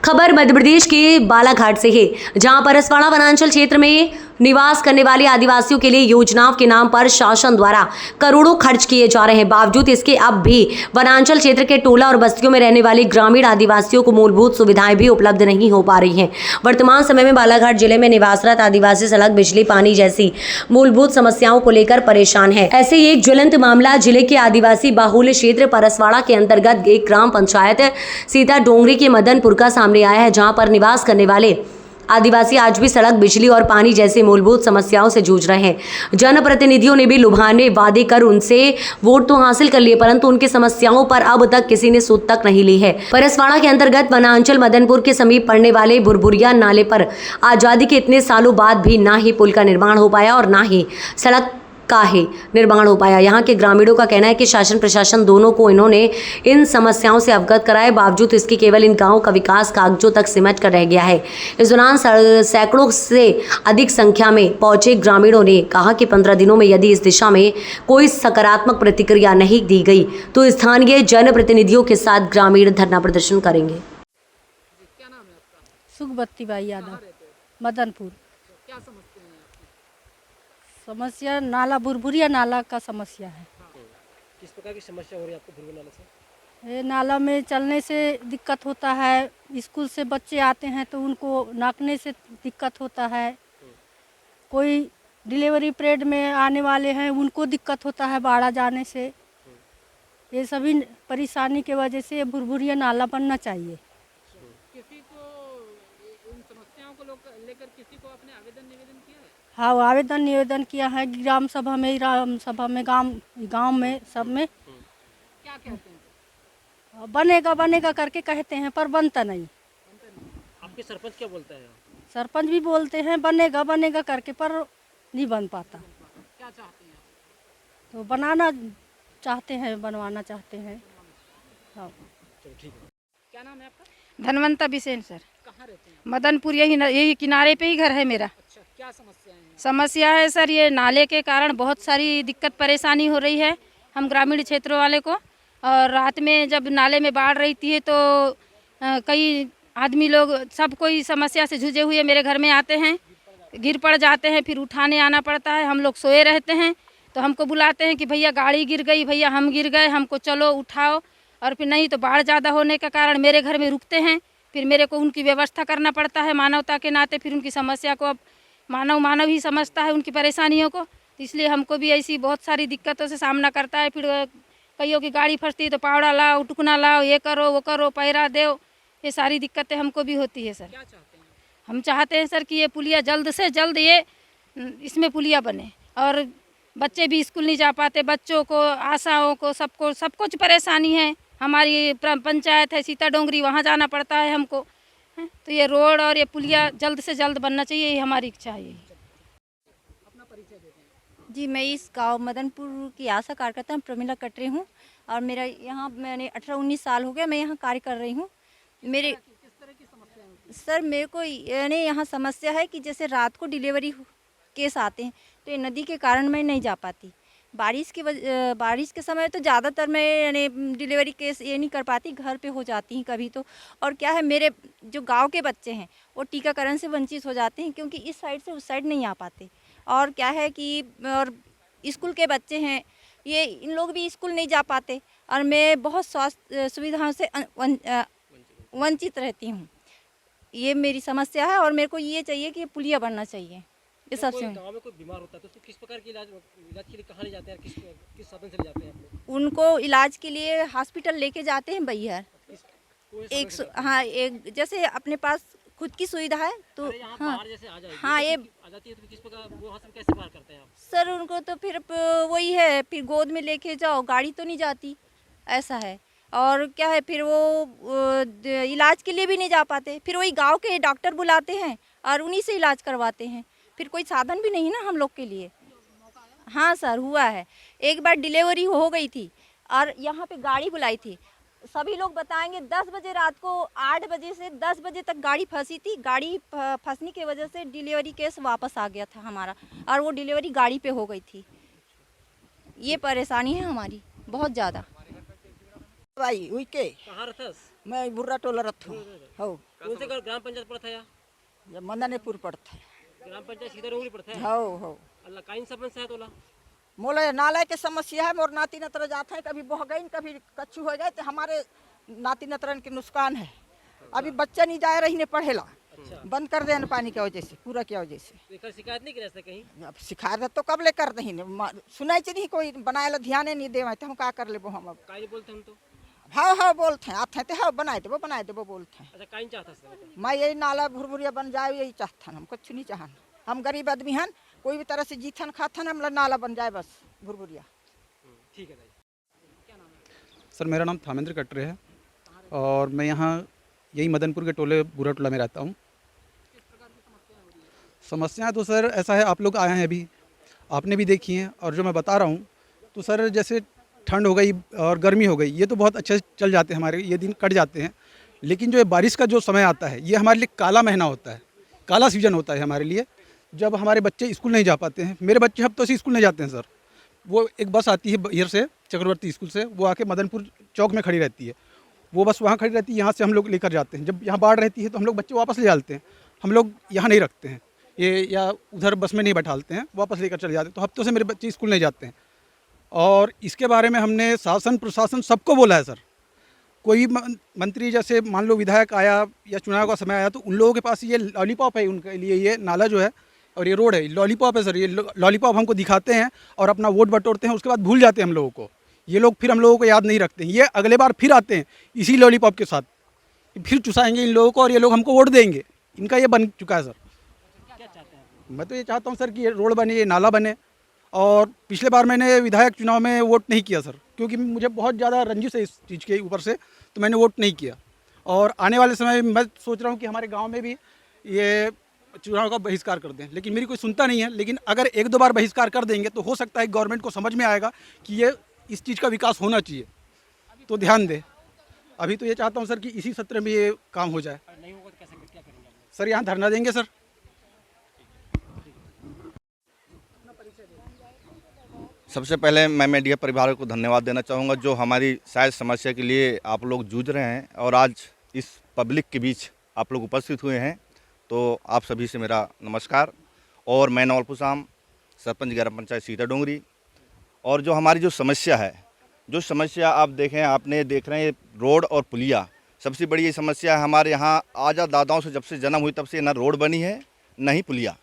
खबर मध्य प्रदेश के बालाघाट से है, जहां परसवाड़ा वनांचल क्षेत्र में निवास करने वाले आदिवासियों के लिए योजनाओं के नाम पर शासन द्वारा करोड़ों खर्च किए जा रहे हैं। बावजूद इसके अब भी वनांचल क्षेत्र के टोला और बस्तियों में रहने वाले ग्रामीण आदिवासियों को मूलभूत सुविधाएं भी उपलब्ध नहीं हो पा रही हैं। वर्तमान समय में बालाघाट जिले में निवासरत आदिवासी सड़क, बिजली, पानी जैसी मूलभूत समस्याओं को लेकर परेशान है। ऐसे ही एक ज्वलंत मामला जिले के आदिवासी बाहुल्य क्षेत्र परसवाड़ा के अंतर्गत एक ग्राम पंचायत सीता डोंगरी के मदनपुर का सामने आया है, जहां पर निवास करने वाले आदिवासी आज भी सड़क, बिजली और पानी जैसी मूलभूत समस्याओं से जूझ रहे हैं। जनप्रतिनिधियों ने भी लुभाने वादे कर उनसे वोट तो हासिल कर लिए, परंतु उनकी समस्याओं पर अब तक किसी ने सुध तक नहीं ली है। परसवाड़ा के अंतर्गत वनांचल मदनपुर के समीप पड़ने वाले भुरभुरिया नाले पर आजादी के इतने सालों बाद भी ना ही पुल का निर्माण हो पाया और ना ही सड़क का ही निर्माण हो पाया। यहाँ के ग्रामीणों का कहना है कि शासन प्रशासन दोनों को इन्होंने इन समस्याओं से अवगत कराए, बावजूद इसके केवल इन गांवों का विकास कागजों तक सिमट कर रह गया है। इस दौरान सैकड़ों से अधिक संख्या में पहुंचे ग्रामीणों ने कहा कि 15 दिनों में यदि इस दिशा में कोई सकारात्मक प्रतिक्रिया नहीं दी गई तो स्थानीय जनप्रतिनिधियों के साथ ग्रामीण धरना प्रदर्शन करेंगे। सुखबत्ती बाई यादव, मदनपुर। क्या समझते हैं आपकी? समस्या नाला, भुरभुरिया नाला का समस्या है। किस प्रकार की समस्या हो रही है आपको भुरभुरिया नाला से? ये नाला में चलने से दिक्कत होता है, स्कूल से बच्चे आते हैं तो उनको नापने से दिक्कत होता है, कोई डिलीवरी पीरियड में आने वाले हैं उनको दिक्कत होता है बाढ़ जाने से। ये सभी परेशानी के वजह से भुरभुरिया नाला बनना चाहिए। किसी को इन समस्याओं को लेकर किसी को आपने आवेदन निवेदन किया है? हाँ, आवेदन निवेदन किया है ग्राम सभा में, गांव में, सब में। क्या कहते हैं? बनेगा करके कहते हैं पर बनता नहीं। आपके सरपंच क्या बोलता है? सरपंच भी बोलते हैं बनेगा करके, पर नहीं बन पाता। क्या चाहते हैं आप? तो बनाना चाहते हैं, बनवाना चाहते हैं। हाँ। चलो ठीक है। क्या नाम है आपका? धनवंता बिसेन सर, कहाँ रहते हैं? मदनपुर। यही किनारे पे ही घर है मेरा। अच्छा, क्या समस्या है? समस्या है सर, ये नाले के कारण बहुत सारी दिक्कत परेशानी हो रही है हम ग्रामीण क्षेत्रों वाले को। और रात में जब नाले में बाढ़ रहती है तो कई आदमी लोग, सब कोई समस्या से जूझे हुए मेरे घर में आते हैं, गिर पड़ जाते हैं, फिर उठाने आना पड़ता है। हम लोग सोए रहते हैं तो हमको बुलाते हैं कि भैया गाड़ी गिर गई, भैया हम गिर गए, हमको चलो उठाओ। और फिर नहीं तो बाढ़ ज़्यादा होने के कारण मेरे घर में रुकते हैं, फिर मेरे को उनकी व्यवस्था करना पड़ता है मानवता के नाते। फिर उनकी समस्या को अब मानव ही समझता है उनकी परेशानियों को, तो इसलिए हमको भी ऐसी बहुत सारी दिक्कतों से सामना करता है। फिर कईयों की गाड़ी फंसती है तो पावड़ा लाओ, टुकना लाओ, ये करो वो करो, पैरा दो, ये सारी दिक्कतें हमको भी होती है सर। क्या चाहते हैं? हम चाहते हैं सर कि ये पुलिया जल्द से जल्द इसमें पुलिया बने, और बच्चे भी स्कूल नहीं जा पाते, बच्चों को, आशाओं को, सबको सब कुछ परेशानी है। हमारी पंचायत है सीता डोंगरी, वहाँ जाना पड़ता है हमको। तो ये रोड और ये पुलिया जल्द से जल्द बनना चाहिए, ये हमारी इच्छा है। अपना परिचय देते हैं। जी, मैं इस गांव मदनपुर की आशा कार्यकर्ता हूँ, प्रमिला कटरे हूँ। और मेरा यहाँ मैंने 18-19 साल हो गया मैं यहाँ कार्य कर रही हूँ। मेरे किस तरह की समस्या है? सर, मेरे को यानी यहाँ समस्या है कि जैसे रात को डिलीवरी केस आते हैं तो ये नदी के कारण मैं नहीं जा पाती। बारिश के समय तो ज़्यादातर मैं यानी डिलीवरी केस ये नहीं कर पाती, घर पे हो जाती हैं कभी तो। और क्या है, मेरे जो गांव के बच्चे हैं वो टीकाकरण से वंचित हो जाते हैं, क्योंकि इस साइड से उस साइड नहीं आ पाते। और क्या है कि और स्कूल के बच्चे हैं, ये इन लोग भी स्कूल नहीं जा पाते, और मैं बहुत स्वास्थ्य सुविधाओं से वंचित रहती हूँ। ये मेरी समस्या है और मेरे को ये चाहिए कि पुलिया बनना चाहिए। ये सबसे गाँव में कोई बीमार होता है तो उसको किस प्रकार की इलाज के लिए कहाँ ले जाते हैं? किस साधन से ले जाते हैं आप लोग? उनको इलाज के लिए हॉस्पिटल लेके जाते हैं भैया। हाँ, एक जैसे अपने पास खुद की सुविधा है तो हाँ, जैसे आ जाएगी, हाँ, ये आ जाती है तो किस प्रकार वो हादसा कैसे पार करते हैं आप? सर, उनको तो फिर वही है, फिर गोद में लेके जाओ, गाड़ी तो नहीं जाती, ऐसा है। और क्या है, फिर वो इलाज के लिए भी नहीं जा पाते, फिर वही गांव के डॉक्टर बुलाते हैं और उन्हीं से इलाज करवाते हैं। फिर कोई साधन भी नहीं ना हम लोग के लिए। हाँ सर, हुआ है। एक बार डिलीवरी हो गई थी और यहाँ पे गाड़ी बुलाई थी, सभी लोग बताएंगे 10 बजे रात को, 8 बजे से 10 बजे तक गाड़ी फंसी थी। गाड़ी फंसने की वजह से डिलीवरी केस वापस आ गया था हमारा, और वो डिलीवरी गाड़ी पे हो गई थी। ये परेशानी है हमारी बहुत ज़्यादा। भाई उइके कहाँ रहता? मैं बुर्रा टोला रथ हूँ। कौन से ग्राम पंचायत पड़ता है यहाँ? ये मदनपुर पड़ता है। ग्राम पंचायत सीधा डोंगरी पड़ता है। हो अल्लाह काइन समस्या है तोला। मोले नाले के समस्या है। मोर नाती नतर जाते हैं, कभी बह गई कभी कच्चू हो गए, तो हमारे नाती नतरन के नुकसान है। अभी बच्चे नहीं जा रही ने पढ़ेला, बंद कर देना पानी की वजह से, पूरा की वजह से। देखकर शिकायत नहीं की कहीं? अब शिकायत तो कब ले कर दही सुनाई नहीं, कोई बनाए ला ध्यान नहीं दे, तो हम का कर ले हम। अब काई बोलते हम तो। हाँ बोलते हैं, आते हैं तो हाँ बनाए देवो बोलते हैं। अच्छा काइन चाहता है? मैं यही नाला भुरभुरिया बन जाए यही चाहता, हम कुछ नहीं चाहन। हम गरीब आदमी हैं, कोई भी तरह से जीथन खाथन, हम नाला बन जाए बस भुरभुरिया। ठीक है भाई। सर मेरा नाम थामेंद्र कटरे है और मैं यहाँ यही मदनपुर के टोले बुरा टोला में रहता हूँ। समस्याएं तो सर ऐसा है, आप लोग आए हैं अभी, आपने भी देखी हैं, और जो मैं बता रहा हूँ तो सर जैसे ठंड हो गई और गर्मी हो गई, ये तो बहुत अच्छे से चल जाते हैं, हमारे ये दिन कट जाते हैं। लेकिन जो बारिश का जो समय आता है, ये हमारे लिए काला महीना होता है, काला सीजन होता है हमारे लिए, जब हमारे बच्चे स्कूल नहीं जा पाते हैं। मेरे बच्चे हफ्तों से स्कूल नहीं जाते हैं सर। वो एक बस आती है इधर से चक्रवर्ती स्कूल से, वो आके मदनपुर चौक में खड़ी रहती है, वो बस वहाँ खड़ी रहती है, यहाँ से हम लोग लेकर जाते हैं। जब यहाँ बाढ़ रहती है तो हम लोग बच्चे वापस ले जाते हैं, हम लोग यहाँ नहीं रखते हैं ये, या उधर बस में नहीं बैठालते हैं, वापस लेकर चले जाते हैं। तो हफ्तों से मेरे बच्चे स्कूल नहीं जाते हैं। और इसके बारे में हमने शासन प्रशासन सबको बोला है सर। कोई मंत्री जैसे मान लो विधायक आया या चुनाव का समय आया, तो उन लोगों के पास ये लॉलीपॉप है, उनके लिए ये नाला जो है और ये रोड है, लॉलीपॉप है सर। ये लॉलीपॉप हमको दिखाते हैं और अपना वोट बटोरते हैं, उसके बाद भूल जाते हैं हम लोगों को। ये लोग फिर हम लोगों को याद नहीं रखते हैं। ये अगले बार फिर आते हैं इसी लॉलीपॉप के साथ, फिर चुसाएंगे इन लोगों को और ये लोग हमको वोट देंगे। इनका ये बन चुका है सर। क्या चाहते हैं? मैं तो ये चाहता हूँ सर कि ये रोड बने, ये नाला बने। और पिछले बार मैंने विधायक चुनाव में वोट नहीं किया सर, क्योंकि मुझे बहुत ज़्यादा रंजिश है इस चीज़ के ऊपर से, तो मैंने वोट नहीं किया। और आने वाले समय में मैं सोच रहा हूँ कि हमारे गांव में भी ये चुनाव का बहिष्कार कर दें, लेकिन मेरी कोई सुनता नहीं है। लेकिन अगर एक दो बार बहिष्कार कर देंगे तो हो सकता है गवर्नमेंट को समझ में आएगा कि ये इस चीज़ का विकास होना चाहिए, तो ध्यान दे। अभी तो ये चाहता हूँ सर कि इसी सत्र में ये काम हो जाए। नहीं होगा तो क्या करेंगे? सर यहाँ धरना देंगे सर। सबसे पहले मैं मीडिया परिवार को धन्यवाद देना चाहूँगा, जो हमारी शायद समस्या के लिए आप लोग जूझ रहे हैं और आज इस पब्लिक के बीच आप लोग उपस्थित हुए हैं। तो आप सभी से मेरा नमस्कार। और मैं नवल पुसाम, सरपंच ग्राम पंचायत सीता डोंगरी। और जो हमारी जो समस्या है, जो समस्या आप देखें, आपने देख रहे हैं रोड और पुलिया, सबसे बड़ी ये समस्या है हमारे यहाँ। आजा दादाओं से जब से जन्म हुई तब से ना रोड बनी है ना ही पुलिया।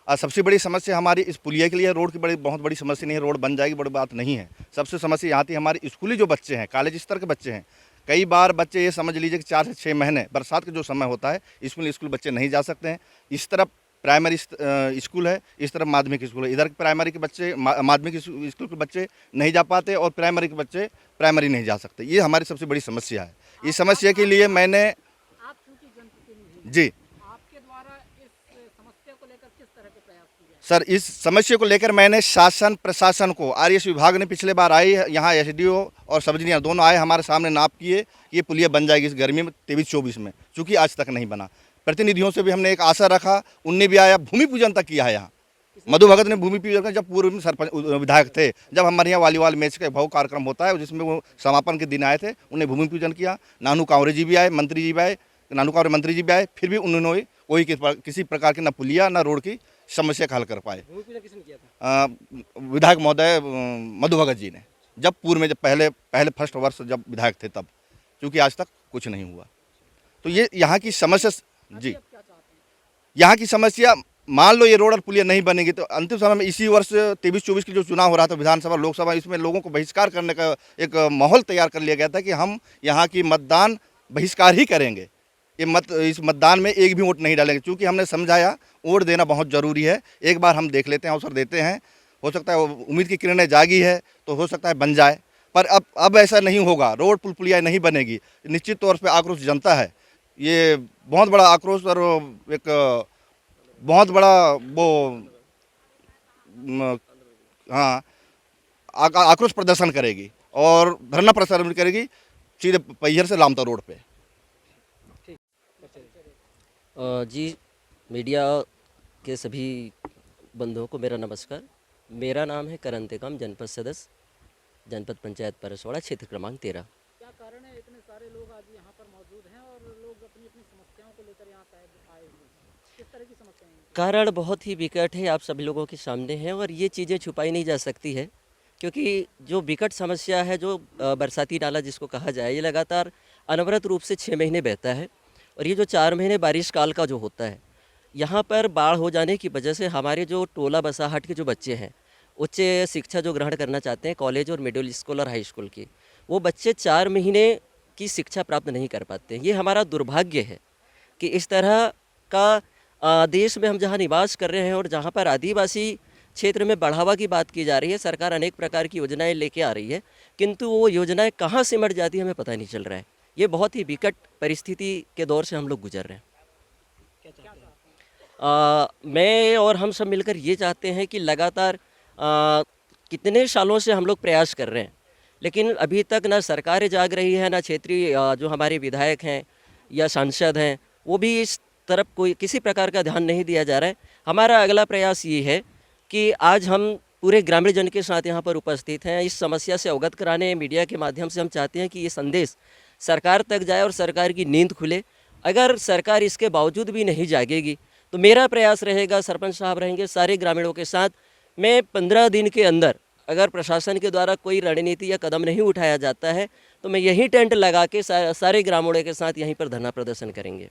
और सबसे बड़ी समस्या हमारी इस पुलिया के लिए, रोड की बहुत बड़ी समस्या नहीं है, रोड बन जाएगी बड़ी बात नहीं है। सबसे समस्या यहाँ थी हमारे स्कूली जो बच्चे हैं, कॉलेज स्तर के बच्चे हैं। कई बार बच्चे ये समझ लीजिए कि 4 से 6 महीने बरसात का जो समय होता है, स्कूल बच्चे नहीं जा सकते हैं। इस तरफ प्राइमरी स्कूल है, इस तरफ माध्यमिक स्कूल है। इधर प्राइमरी के बच्चे माध्यमिक स्कूल के बच्चे नहीं जा पाते और प्राइमरी के बच्चे प्राइमरी नहीं जा सकते। ये हमारी सबसे बड़ी समस्या है। इस समस्या के लिए मैंने जी आपके द्वारा इस समस्या को लेकर किस तरह के प्रयास किए गए? सर, इस समस्या को लेकर मैंने शासन प्रशासन को, आरएस विभाग ने पिछले बार आई, यहाँ एसडीओ और सब इंजीनियर दोनों आए, हमारे सामने नाप किए, ये पुलिया बन जाएगी इस गर्मी में 23-24 में, चूँकि आज तक नहीं बना। प्रतिनिधियों से भी हमने एक आशा रखा, उनने भी आया, भूमि पूजन तक किया है यहाँ। मधु भगत ने भूमि पूजन, जब पूर्व में सरपंच विधायक थे, जब हमारे यहाँ वॉलीबॉल मैच का भव्य कार्यक्रम होता है जिसमें वो समापन के दिन आए थे, उन्हें भूमि पूजन किया। नानू कांवरे जी भी आए, मंत्री जी भी आए, नानू कांवरे मंत्री जी भी आए, फिर भी उन्होंने कोई किसी प्रकार की न पुलिया न रोड की समस्या का हल कर पाए। भूमि पूजन किसने किया था? विधायक महोदय मधु भगत जी ने, जब पूर्व में, जब पहले फर्स्ट वर्ष जब विधायक थे तब, क्योंकि आज तक कुछ नहीं हुआ। तो ये यहाँ की समस्या जी, यहाँ की समस्या, मान लो ये रोड और पुलिया नहीं बनेगी तो अंतिम समय में इसी वर्ष 23-24 की जो चुनाव हो रहा था विधानसभा लोकसभा, इसमें लोगों को बहिष्कार करने का एक माहौल तैयार कर लिया गया था कि हम यहाँ की मतदान बहिष्कार ही करेंगे। इस मतदान में एक भी वोट नहीं डालेंगे, क्योंकि हमने समझाया वोट देना बहुत ज़रूरी है। एक बार हम देख लेते हैं, अवसर देते हैं, हो सकता है उम्मीद की किरणें जागी है तो हो सकता है बन जाए। पर अब ऐसा नहीं होगा, रोड पुलिया नहीं बनेगी। निश्चित तौर पर आक्रोश जनता है, ये बहुत बड़ा आक्रोश और एक बहुत बड़ा वो हाँ आक्रोश प्रदर्शन करेगी और धरना प्रदर्शन करेगी सीधे पहियर से लामता रोड पे। जी, मीडिया के सभी बंधुओं को मेरा नमस्कार। मेरा नाम है करण तेकम, जनपद सदस्य, जनपद पंचायत परसवाड़ा, क्षेत्र क्रमांक 13। क्या कारण है इतने सारे लोग आज यहाँ पर मौजूद हैं और लोग अपनी भी अपनी समस्याओं को लेकर यहाँ शायद आए हुए, किस तरह की समस्याएं हैं? कारण बहुत ही विकट है, आप सभी लोगों के सामने है और ये चीज़ें छुपाई नहीं जा सकती है, क्योंकि जो विकट समस्या है, जो बरसाती नाला जिसको कहा जाए, ये लगातार अनवरत रूप से 6 महीने बहता है। और ये जो 4 महीने बारिश काल का जो होता है, यहाँ पर बाढ़ हो जाने की वजह से हमारे जो टोला बसाहट के जो बच्चे हैं, उच्च शिक्षा जो ग्रहण करना चाहते हैं, कॉलेज और मिडिल स्कूल और हाई स्कूल की, वो बच्चे 4 महीने की शिक्षा प्राप्त नहीं कर पाते। ये हमारा दुर्भाग्य है कि इस तरह का देश में हम जहाँ निवास कर रहे हैं और जहाँ पर आदिवासी क्षेत्र में बढ़ावा की बात की जा रही है, सरकार अनेक प्रकार की योजनाएं लेके आ रही है, किंतु वो योजनाएं कहाँ सिमट जाती है हमें पता नहीं चल रहा है। ये बहुत ही विकट परिस्थिति के दौर से हम लोग गुजर रहे हैं। मैं और हम सब मिलकर ये चाहते हैं कि लगातार कितने सालों से हम लोग प्रयास कर रहे हैं, लेकिन अभी तक ना सरकारें जाग रही है, ना क्षेत्रीय जो हमारे विधायक हैं या सांसद हैं, वो भी इस तरफ कोई किसी प्रकार का ध्यान नहीं दिया जा रहा है। हमारा अगला प्रयास ये है कि आज हम पूरे ग्रामीण जन के साथ यहाँ पर उपस्थित हैं, इस समस्या से अवगत कराने मीडिया के माध्यम से हम चाहते हैं कि ये संदेश सरकार तक जाए और सरकार की नींद खुले। अगर सरकार इसके बावजूद भी नहीं जागेगी तो मेरा प्रयास रहेगा, सरपंच साहब रहेंगे, सारे ग्रामीणों के साथ, मैं 15 दिन के अंदर अगर प्रशासन के द्वारा कोई रणनीति या कदम नहीं उठाया जाता है तो मैं यही टेंट लगा के सारे ग्रामीणों के साथ यहीं पर धरना प्रदर्शन करेंगे।